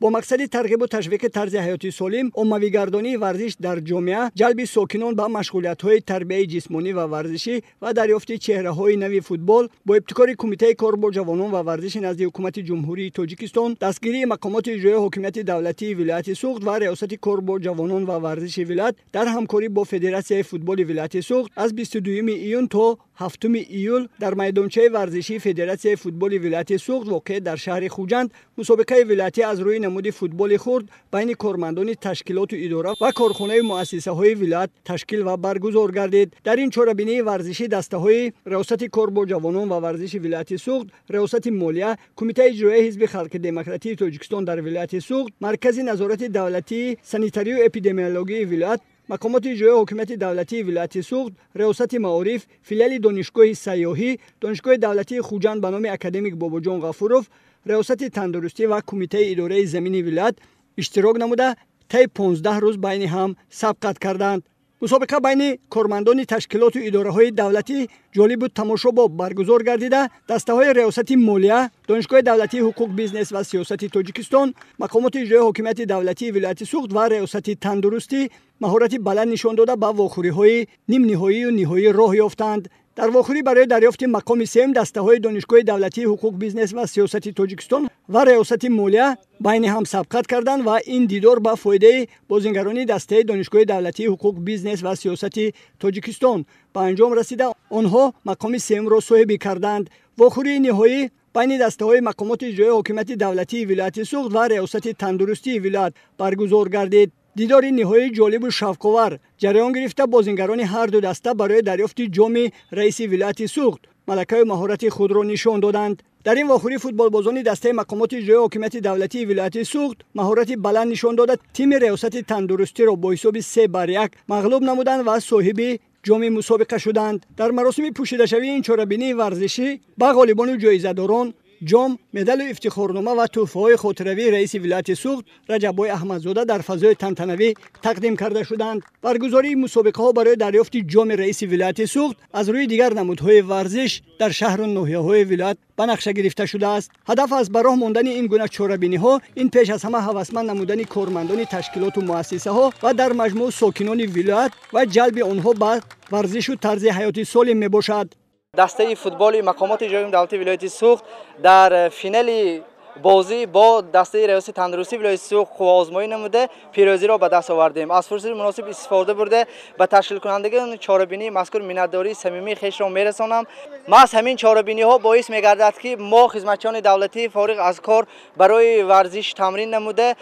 با مقصد ترغیب و تشویق طرز حیاتی سالم، عمومی‌گردانی ورزش در جامعه، جلب ساکنان به مشغولیت‌های تربیتی جسمانی و ورزشی و دریافت چهره‌های نوی فوتبال با ابتکار کمیته کار با جوانان و ورزش نزد حکومت جمهوری تاجیکستان، دستگیری مقامات اجرایی حکومت دولتی ولایت سوخت و ریاست کار با جوانان و ورزش ولایت در همکاری با فدراسیون فوتبال ولایت سوخت از 22 ایون تا 7 ایول در میدانچه ورزشی فدراسیون فوتبال ولایت سوخت واقع در شهر خوجند مسابقه ولایتی از روی نمود فوتبال خرد بین کارمندان تشکیلات و اداره و کارخانه مؤسسه‌های ولایت تشکیل و برگزار گردید. در این چهاربینی ورزشی دسته‌های ریاست کار با جوانان و ورزش ولایت سوخت، ریاست مالیه، کمیته اجرایی حزب خلق دموکراتیک تاجیکستان در ولایت سوخت، مرکز نظارت دولتی سانیتاری و اپیدمیولوژی ولایت، مقامات اجرایی حکومت دولتی ولایت سوخت، ریاست معارف، فیلیال دانشگاه سیاحی، دانشگاه دولتی خوجند به نام اکادمیک باباجان غفوروف، ریاست تندرستی و کمیته اداره زمینی ولایت اشتراک نموده طی 15 روز بین هم سبقت کردند. مسابقه بین کارمندان تشکیلات و اداره‌های دولتی جالب و تماشاباب برگزار گردیده دسته‌های ریاست مالیه، دانشگاه دولتی حقوق بیزنس و سیاست تاجیکستان، مقامات اجرایی حکومت دولتی ولایت سوخت و ریاست تندرستی مهارت بلند نشان داده به واخوری‌های نیم نهایی و نهایی راه یافتند. در واخوری برای دریافت مقام سوم دسته‌های دانشگاه دولتی حقوق بیزنس و سیاست تاجیکستان و ریاست مالیه بین هم سبقت کردند و این دیدار به فایده بازیگران دسته دانشگاه دولتی حقوق بیزنس و سیاست تاجیکستان به انجام رسیده آنها مقام سوم را صاحب کردند. واخوری نهایی بین دسته‌های مقامات اجرایی حکومت دولتی ولایت سوخت و ریاست تندرستی ولایت برگزار گردید. دیدار نهایی جالب و شوق‌آور جریان گرفته بازیگران هر دو دسته برای دریافت جام رئیس ولایت سوخت ملکه و مهارت خود را نشان دادند. در این واخوری فوتبال بازان دسته مقامات اجرایی حکومت دولتی ولایت سوخت مهارت بلند نشان داده تیم ریاست تندرستی را با حساب 3-1 مغلوب نمودند و صاحب جام مسابقه شدند. در مراسم پوشیده شوی این چهاربینی ورزشی به غالبان و جایزه‌داران جام، مدال و افتخارنامه و تحفه‌های خاطروی رئیس ولایت سوخت رجب‌بای احمدزاده در فضای تنتنوی تقدیم کرده شدند. برگزاری مسابقه‌ها برای دریافت جام رئیس ولایت سوخت از روی دیگر نمودهای ورزش در شهر و ناحیه‌های ولایت به نقشه گرفته شده است. هدف از به راه ماندن این گونه چهاربینی‌ها این پیش از همه هوسمند نمودن کارمندان تشکیلات و مؤسسه‌ها و در مجموع ساکنان ولایت و جلب آنها به ورزش و طرز حیاتی سالم میباشد. دسته فوتبال مقامات اجرایی دولتی ولایت سوخت در فینال بازی با دسته ریاست تندرستی ولایت سوخت خوب آزمایی نموده پیروزی را به دست آوردیم. از فرصت مناسب استفاده برده به تشکیل کنندگان چهاربینی مذکور منتداری صمیمی خویش را میرسانم. محض همین چهاربینی ها باعث میگردد که ما خدمتچیان دولتی فارغ از کار برای ورزش تمرین نموده،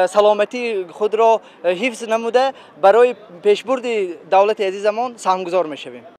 سلامتی خود را حفظ نموده برای پیشبرد دولت عزیزمان سهمگزار میشویم.